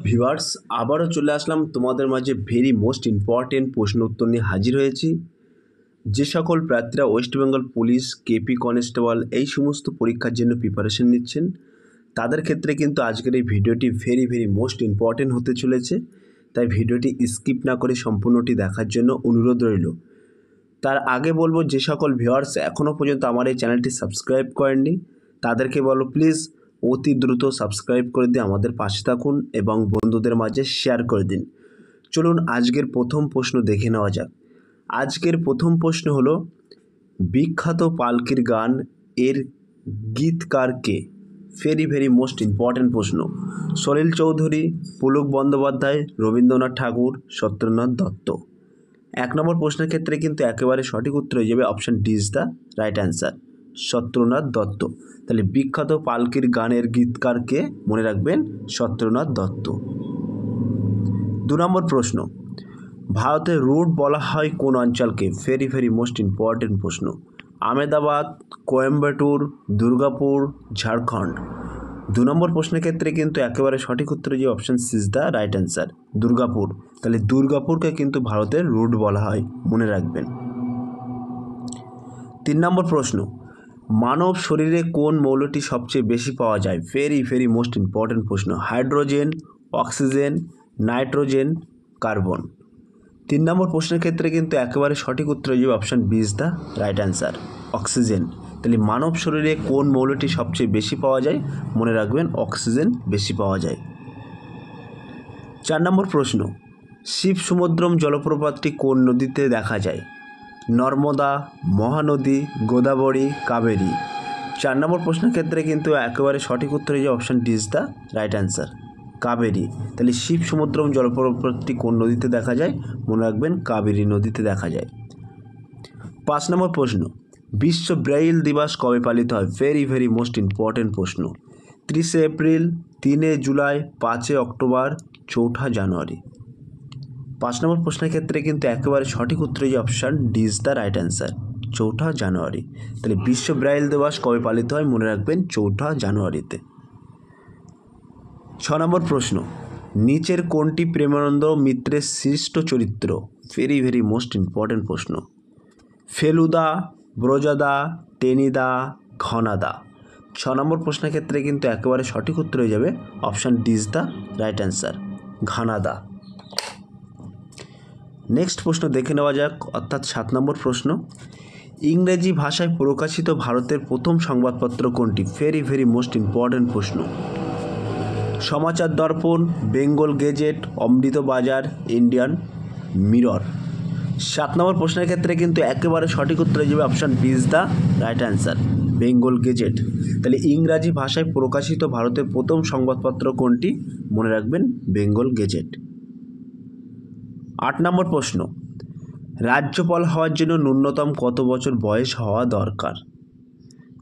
Viewers, আবারও চলে আসলাম তোমাদের মাঝে ভেরি মোস্ট ইম্পর্টেন্ট প্রশ্ন উত্তর নিয়ে হাজির হয়েছি। যে সকল প্রার্থীরা West Bengal police, KP constable এই সমস্ত পরীক্ষার জন্য প্রিপারেশন নিচ্ছেন, তাদের ক্ষেত্রে কিন্তু আজকের এই ভিডিওটি ভেরি মোস্ট ইম্পর্টেন্ট হতে চলেছে। তাই ভিডিওটি স্কিপ না করে সম্পূর্ণটি দেখার জন্য অনুরোধ রইল। তার আগে বলবো, যে সকল ভিউয়ার্স এখনও পর্যন্ত আমার এই চ্যানেলটি সাবস্ক্রাইব করেননি, তাদেরকে বলো প্লিজ অতি দ্রুত সাবস্ক্রাইব করে দিয়ে আমাদের পাশে থাকুন এবং বন্ধুদের মাঝে শেয়ার করে দিন। চলুন আজকের প্রথম প্রশ্ন দেখে নেওয়া যাক। আজকের প্রথম প্রশ্ন হলো, বিখ্যাত পালকির গান এর গীতকার কে? ভেরি মোস্ট ইম্পর্টেন্ট প্রশ্ন। সলিল চৌধুরী, পুলক বন্দ্যোপাধ্যায়, রবীন্দ্রনাথ ঠাকুর, সত্যেন্দ্রনাথ দত্ত। এক নম্বর প্রশ্নের ক্ষেত্রে কিন্তু একেবারে সঠিক উত্তর হয়ে যাবে option D is the right answer, Satyendranath Dutta. তাহলে বিখ্যাত পালকির গানের গীতকার কে? মনে রাখবেন সত্যেন্দ্রনাথ দত্ত। দু নম্বর প্রশ্ন, ভারতের রুট বলা হয় কোন অঞ্চলকে? ভেরি মোস্ট ইম্পর্টেন্ট প্রশ্ন। আহমেদাবাদ, কোয়েম্বাটুর, দুর্গাপুর, ঝাড়খণ্ড। দু নম্বর প্রশ্নের ক্ষেত্রে কিন্তু একেবারে সঠিক উত্তর যে option C is the right answer, Durgapur. তাহলে দুর্গাপুরকে কিন্তু ভারতের রুট বলা হয়, মনে রাখবেন। 3 নম্বর প্রশ্ন, মানব শরীরে কোন মৌলটি সবচেয়ে বেশি পাওয়া যায়? ভেরি মোস্ট ইম্পর্টেন্ট প্রশ্ন। Hydrogen, oxygen, nitrogen, carbon. 3 নম্বর প্রশ্নের ক্ষেত্রে কিন্তু একেবারে সঠিক উত্তর হয়ে যাবে option B is the right answer, oxygen. তাহলে মানব শরীরে কোন মৌলটি সবচেয়ে বেশি পাওয়া যায়? মনে রাখবেন অক্সিজেন বেশি পাওয়া যায়। 4 নম্বর প্রশ্ন, শিব সমুদ্রম জলপ্রপাতটি কোন নদীতে দেখা যায়? নর্মদা, মহানদী, গোদাবরী, কাবেরী। 4 নম্বর প্রশ্নের ক্ষেত্রে কিন্তু একেবারে সঠিক উত্তর হয়ে যায় option D is the right answer, Kaveri. তাহলে শিব সমুদ্রম জলপ্রপাতটি কোন নদীতে দেখা যায়? মনে রাখবেন কাবেরী নদীতে দেখা যায়। 5 নম্বর প্রশ্ন, বিশ্ব ব্রেইল দিবস কবে পালিত হয়? ভেরি মোস্ট ইম্পর্টেন্ট প্রশ্ন। 30 এপ্রিল, 3 জুলাই, 5 অক্টোবর, 4 জানুয়ারি। 5 নম্বর প্রশ্নের ক্ষেত্রে কিন্তু একেবারে সঠিক উত্তর হয়ে যায় option D is the right answer, 4 জানুয়ারি। তাহলে বিশ্ব ব্রেইল দিবস কবে পালিত হয়? মনে রাখবেন 4 জানুয়ারিতে। 6 নম্বর প্রশ্ন, নিচের কোনটি প্রেমানন্দ মিত্রের সৃষ্ট চরিত্র? ভেরি মোস্ট ইম্পর্টেন্ট প্রশ্ন। ফেলুদা, ব্রজদা, টেনিদা, ঘনাদা। 6 নম্বর প্রশ্নের ক্ষেত্রে কিন্তু একেবারে সঠিক উত্তর হয়ে যাবে option D is the right answer, Ghanada. Next প্রশ্ন দেখে নেওয়া যাক, অর্থাৎ 7 নম্বর প্রশ্ন, ইংরেজি ভাষায় প্রকাশিত ভারতের প্রথম সংবাদপত্র কোনটি? ভেরি মোস্ট ইম্পর্টেন্ট প্রশ্ন। সমাচার দর্পণ, বেঙ্গল গেজেট, অমৃত বাজার, ইন্ডিয়ান মিরর। 7 নম্বর প্রশ্নের ক্ষেত্রে কিন্তু একেবারে সঠিক উত্তর হয়ে যাবে option B is the right answer, Bengal gazette. তাহলে ইংরাজি ভাষায় প্রকাশিত ভারতের প্রথম সংবাদপত্র কোনটি? মনে রাখবেন বেঙ্গল গেজেট। 8 নম্বর প্রশ্ন, রাজ্যপাল হওয়ার জন্য ন্যূনতম কত বছর বয়স হওয়া দরকার?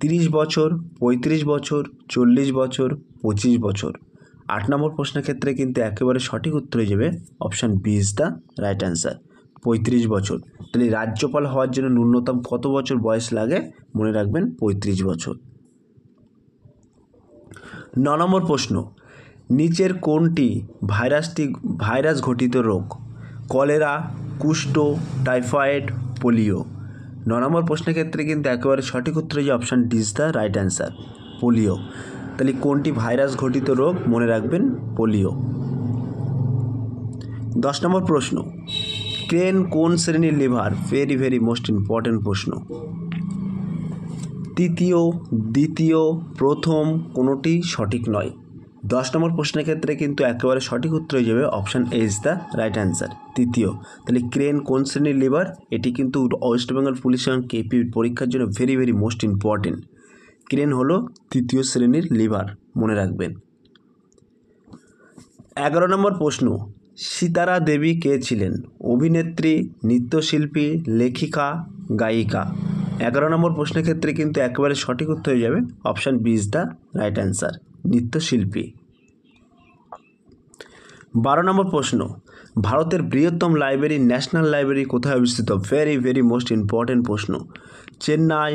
30 বছর, 35 বছর, 40 বছর, 25 বছর। 8 নম্বর প্রশ্নের ক্ষেত্রে কিন্তু একেবারে সঠিক উত্তর হয়ে যাবে option B is the right answer, 35 বছর। তাহলে রাজ্যপাল হওয়ার জন্য ন্যূনতম কত বছর বয়স লাগে? মনে রাখবেন 35 বছর। 9 নম্বর প্রশ্ন, নিচের কোনটি ভাইরাস ঘটিত রোগ? কলেরা, কুষ্ঠ, টাইফয়েড, পোলিও। 9 নম্বর প্রশ্নের ক্ষেত্রে কিন্তু একেবারে সঠিক উত্তর হয়ে যায় option D is the right answer, polio. তাহলে কোনটি ভাইরাস ঘটিত রোগ? মনে রাখবেন পোলিও। 10 নম্বর প্রশ্ন, ক্রেন কোন শ্রেণীর লিভার? ভেরি মোস্ট ইম্পর্টেন্ট প্রশ্ন। তৃতীয়, দ্বিতীয়, প্রথম, কোনোটি সঠিক নয়। 10 নম্বর প্রশ্নের ক্ষেত্রে কিন্তু একেবারে সঠিক উত্তর হয়ে যাবে option A is the right answer, তৃতীয়। তাহলে ক্রেন কোন শ্রেণীর লিভার? এটি কিন্তু ওয়েস্ট বেঙ্গল পুলিশ এবং কেপি পরীক্ষার জন্য ভেরি মোস্ট ইম্পর্টেন্ট। ক্রেন হলো তৃতীয় শ্রেণীর লিভার, মনে রাখবেন। 11 নম্বর প্রশ্ন, সিতারা দেবী কে ছিলেন? অভিনেত্রী, নৃত্যশিল্পী, লেখিকা, গায়িকা। 11 নম্বর প্রশ্নের ক্ষেত্রে কিন্তু একেবারে সঠিক উত্তর হয়ে যাবে option B is the right answer, নৃত্যশিল্পী। 12 নম্বর প্রশ্ন, ভারতের বৃহত্তম লাইব্রেরি ন্যাশনাল লাইব্রেরি কোথায় অবস্থিত? ভেরি মোস্ট ইম্পর্টেন্ট প্রশ্ন। চেন্নাই,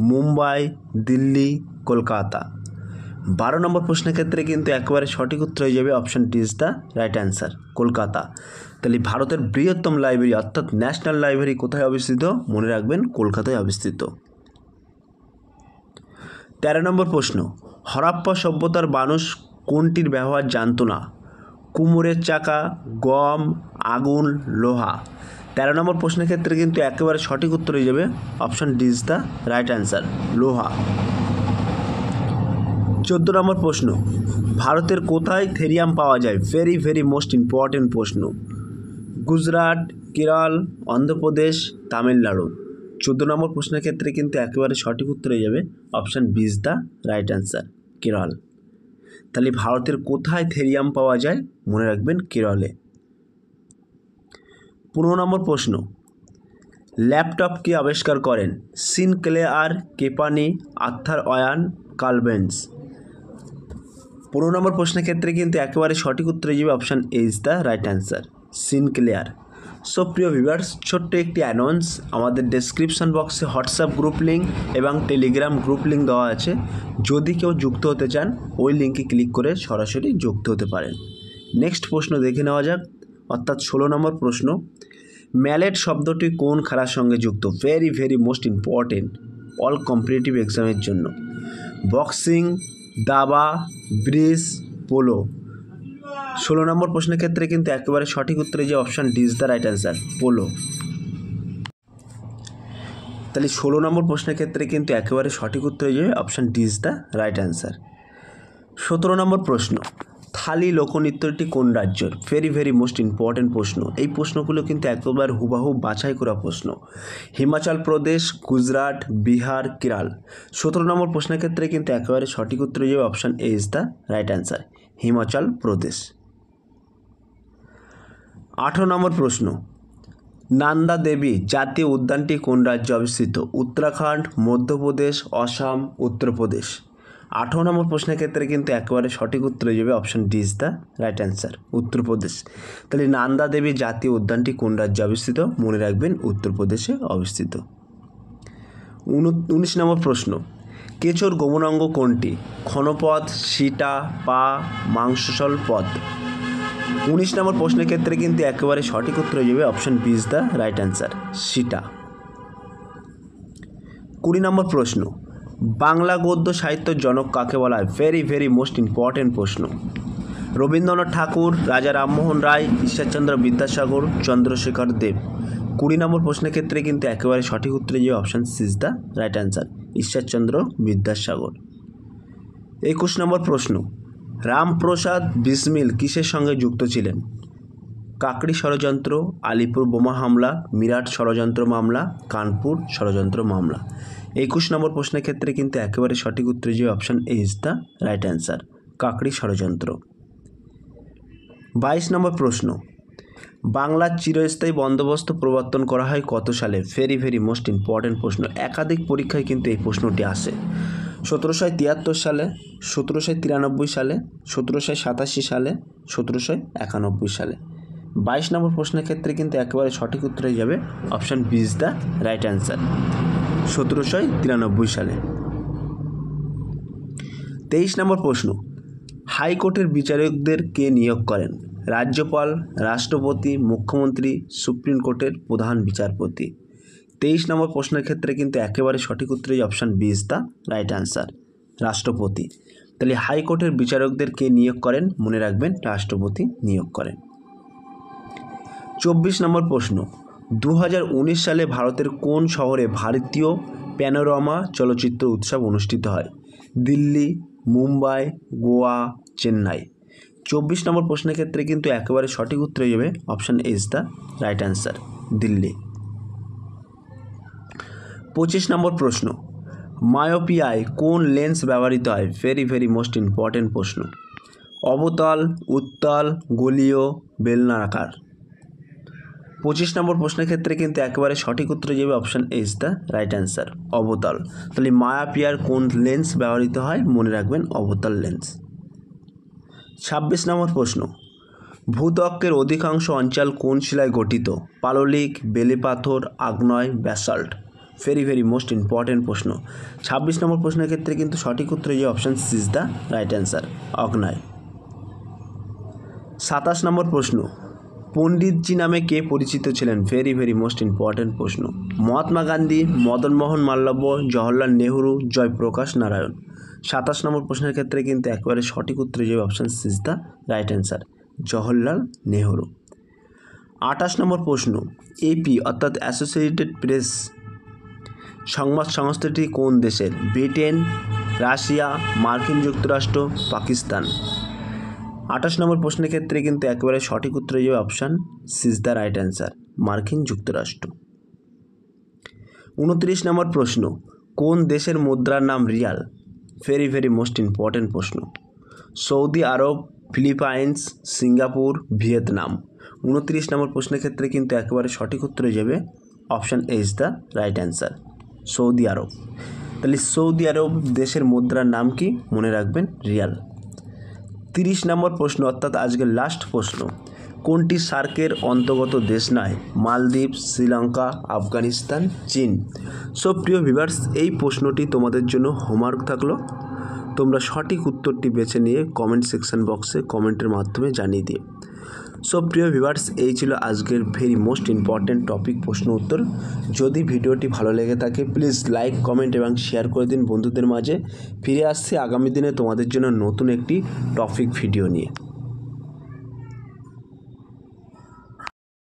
মুম্বাই, দিল্লি, কলকাতা। 12 নম্বর প্রশ্নের ক্ষেত্রে কিন্তু একেবারে সঠিক উত্তর হয়ে যাবে option D is the right answer, Kolkata. তাহলে ভারতের বৃহত্তম লাইব্রেরি অর্থাৎ ন্যাশনাল লাইব্রেরি কোথায় অবস্থিত? মনে রাখবেন কলকাতায় অবস্থিত। 13 নম্বর প্রশ্ন, হরপ্পা সভ্যতার মানুষ কোনটির ব্যবহার জানতো না? কুমোরের চাকা, গম, আগুন, লোহা। 13 নম্বর প্রশ্নের ক্ষেত্রে কিন্তু একেবারে সঠিক উত্তর হয়ে যাবে option D is the right answer, লোহা। 14 নম্বর প্রশ্ন, ভারতের কোথায় থেরিয়াম পাওয়া যায়? ভেরি ভেরি মোস্ট ইম্পর্টেন্ট প্রশ্ন। গুজরাট, কেরল, অন্ধ্রপ্রদেশ, তামিলনাড়ু। 14 নম্বর প্রশ্নের ক্ষেত্রে কিন্তু একেবারে সঠিক উত্তর হয়ে যাবে option B is the right answer, Kerala. তাহলে ভারতের কোথায় থেরিয়াম পাওয়া যায়? মনে রাখবেন কেরলে। 15 নম্বর প্রশ্ন, ল্যাপটপ কে আবিষ্কার করেন? সিনক্লেয়ার, কেপানি, আর্থার ওয়ান, কার্ল বেঞ্জ। 15 নম্বর প্রশ্নের ক্ষেত্রে কিন্তু একেবারে সঠিক উত্তর হয়ে যাবে option A is the right answer, Sinclair. So প্রিয় ভিউয়ার্স, ছোট্ট একটি অ্যানাউন্স, আমাদের ডেসক্রিপশন বক্সে হোয়াটসঅ্যাপ গ্রুপ লিঙ্ক এবং টেলিগ্রাম গ্রুপ লিঙ্ক দেওয়া আছে। যদি কেউ যুক্ত হতে চান ওই লিঙ্কে ক্লিক করে সরাসরি যুক্ত হতে পারেন। নেক্সট প্রশ্ন দেখে নেওয়া যাক, অর্থাৎ 16 নম্বর প্রশ্ন, ম্যালেট শব্দটি কোন খেলার সঙ্গে যুক্ত? Very very most important all competitive এক্সামের জন্য। বক্সিং, দাবা, ব্রিজ, পোলো। 16 নম্বর প্রশ্নের ক্ষেত্রে কিন্তু একেবারে সঠিক উত্তরে যে option D is the right answer, polo. তাহলে 16 নম্বর প্রশ্নের ক্ষেত্রে কিন্তু একেবারে সঠিক উত্তর হয়ে যাবে option D is the right answer. 17 নম্বর প্রশ্ন, থালি লোকনৃত্যটি কোন রাজ্যের? ভেরি ভেরি মোস্ট ইম্পর্টেন্ট প্রশ্ন। এই প্রশ্নগুলো কিন্তু একবার হুবাহু বাছাই করা প্রশ্ন। হিমাচল প্রদেশ, গুজরাট, বিহার, কেরল। 17 নম্বর প্রশ্নের ক্ষেত্রে কিন্তু একেবারে সঠিক উত্তর হয়ে যাবে option A is the right answer, Himachal Pradesh. 18 নম্বর প্রশ্ন, নান্দা দেবী জাতীয় উদ্যানটি কোন রাজ্যে অবস্থিত? উত্তরাখণ্ড, মধ্যপ্রদেশ, অসম, উত্তরপ্রদেশ। 18 নম্বর প্রশ্নের ক্ষেত্রে কিন্তু একেবারে সঠিক উত্তর হয়ে যাবে option D is the right answer, Uttar Pradesh. তাহলে নান্দা দেবী জাতীয় উদ্যানটি কোন রাজ্যে অবস্থিত? মনে রাখবেন উত্তরপ্রদেশে অবস্থিত। 19 নম্বর প্রশ্ন, কেঁচোর গমনাঙ্গ কোনটি? ক্ষণপথ, সিটা, পা, মাংসল পথ। 19 নম্বর প্রশ্নের ক্ষেত্রে কিন্তু একেবারে সঠিক উত্তর হয়ে যাবে option B is the right answer, Sita. 20 নম্বর প্রশ্ন, বাংলা গদ্য সাহিত্যের জনক কাকে বলা হয়? ভেরি ভেরি মোস্ট ইম্পর্টেন্ট প্রশ্ন। রবীন্দ্রনাথ ঠাকুর, রাজা রামমোহন রায়, ঈশ্বরচন্দ্র বিদ্যাসাগর, চন্দ্রশেখর দেব। 20 নম্বর প্রশ্নের ক্ষেত্রে কিন্তু একেবারে সঠিক উত্তর হয়ে যাবে option C is the right answer, Ishwarchandra Vidyasagar. 21 নম্বর প্রশ্ন, রামপ্রসাদ বিসমিল কিসের সঙ্গে যুক্ত ছিলেন? কাকড়ি ষড়যন্ত্র, আলিপুর বোমা হামলা, মিরাট ষড়যন্ত্র মামলা, কানপুর ষড়যন্ত্র মামলা। 21 নম্বর প্রশ্নের ক্ষেত্রে কিন্তু একেবারে সঠিক উত্তর যে option A is the right answer, Kakori ষড়যন্ত্র। 22 নম্বর প্রশ্ন, বাংলার চিরস্থায়ী বন্দোবস্ত প্রবর্তন করা হয় কত সালে? ভেরি ভেরি মোস্ট ইম্পর্টেন্ট প্রশ্ন, একাধিক পরীক্ষায় কিন্তু এই প্রশ্নটি আসে। 1773 সালে, 1793 সালে, 1787 সালে, 1791 সালে। 22 নম্বর প্রশ্নের ক্ষেত্রে কিন্তু একেবারে সঠিক উত্তর হয়ে যাবে option B is the right answer, 1793 সালে। 23 নম্বর প্রশ্ন, হাইকোর্টের বিচারকদের কে নিয়োগ করেন? রাজ্যপাল, রাষ্ট্রপতি, মুখ্যমন্ত্রী, সুপ্রিম কোর্টের প্রধান বিচারপতি। 23 নম্বর প্রশ্নের ক্ষেত্রে কিন্তু একেবারে সঠিক উত্তর option B is the right answer, রাষ্ট্রপতি। তাহলে হাইকোর্টের বিচারকদের কে নিয়োগ করেন? মনে রাখবেন রাষ্ট্রপতি নিয়োগ করেন। 24 নম্বর প্রশ্ন, 2019 সালে ভারতের কোন শহরে ভারতীয় প্যানোরামা চলচ্চিত্র উৎসব অনুষ্ঠিত হয়? দিল্লি, মুম্বাই, গোয়া, চেন্নাই। 24 নম্বর প্রশ্নের ক্ষেত্রে কিন্তু একেবারে সঠিক উত্তর হয়ে যাবে option A is the right answer, Delhi. 25 নম্বর প্রশ্ন, মায়োপিয়ায় কোন লেন্স ব্যবহৃত হয়? ভেরি ভেরি মোস্ট ইম্পর্টেন্ট প্রশ্ন। অবতল, উত্তল, গোলীয়, বেলনাকার। 25 নম্বর প্রশ্নের ক্ষেত্রে কিন্তু একেবারে সঠিক উত্তর যাবে option A is the right answer, অবতল। তাহলে মায়োপিয়ার কোন লেন্স ব্যবহৃত হয়? মনে রাখবেন অবতল লেন্স। 26 নম্বর প্রশ্ন, ভূত্বকের অধিকাংশ অঞ্চল কোন শিলায় গঠিত? পাললিক, বেলে পাথর, আগ্নেয়, ব্যাসাল্ট। ভেরি মোস্ট ইম্পর্টেন্ট প্রশ্ন। 26 নম্বর প্রশ্নের ক্ষেত্রে কিন্তু সঠিক উত্তর যে option C is the right answer, অগ্নায়। 27 নম্বর প্রশ্ন, পণ্ডিতজি নামে কে পরিচিত ছিলেন? ভেরি মোস্ট ইম্পর্টেন্ট প্রশ্ন। মহাত্মা গান্ধী, মদন মোহন মালব্য, জওহরলাল নেহরু, জয়প্রকাশ নারায়ণ। 27 নম্বর প্রশ্নের ক্ষেত্রে কিন্তু একেবারে সঠিক উত্তর যে option C is the right answer, Jawaharlal Nehru. 28 নম্বর প্রশ্ন, এপি অর্থাৎ অ্যাসোসিয়েটেড প্রেস সংবাদ সংস্থাটি কোন দেশের? ব্রিটেন, রাশিয়া, মার্কিন যুক্তরাষ্ট্র, পাকিস্তান। 28 নম্বর প্রশ্নের ক্ষেত্রে কিন্তু একেবারে সঠিক উত্তর যে option C is the right answer, মার্কিন যুক্তরাষ্ট্র। 29 নম্বর প্রশ্ন, কোন দেশের মুদ্রার নাম রিয়াল? ভেরি মোস্ট ইম্পর্টেন্ট প্রশ্ন। Saudi Arab, Philippines, Singapore, Vietnam. 29 নম্বর প্রশ্নের ক্ষেত্রে কিন্তু একেবারে সঠিক উত্তর যাবে option A is the right answer, Saudi Arab. তাহলে সৌদি আরব দেশের মুদ্রার নাম কি? মনে রাখবেন রিয়াল। 30 নম্বর প্রশ্ন অর্থাৎ আজকের লাস্ট প্রশ্ন, কোনটি সার্কের অন্তর্গত দেশ নয়? মালদ্বীপ, শ্রীলঙ্কা, আফগানিস্তান, চীন। সো প্রিয় ভিউয়ার্স, এই প্রশ্নটি তোমাদের জন্য হোমওয়ার্ক থাকলো। তোমরা সঠিক উত্তরটি বেছে নিয়ে কমেন্ট সেকশন বক্সে কমেন্টের মাধ্যমে জানিয়ে দিও। সো প্রিয় ভিউয়ার্স, এই ছিল আজকের ভেরি মোস্ট ইম্পর্টেন্ট টপিক প্রশ্ন উত্তর। যদি ভিডিওটি ভালো লেগে থাকে প্লিজ লাইক, কমেন্ট এবং শেয়ার করে দিন বন্ধুদের মাঝে। ফিরে আসছি আগামী দিনে তোমাদের জন্য নতুন একটি টপিক ভিডিও নিয়ে।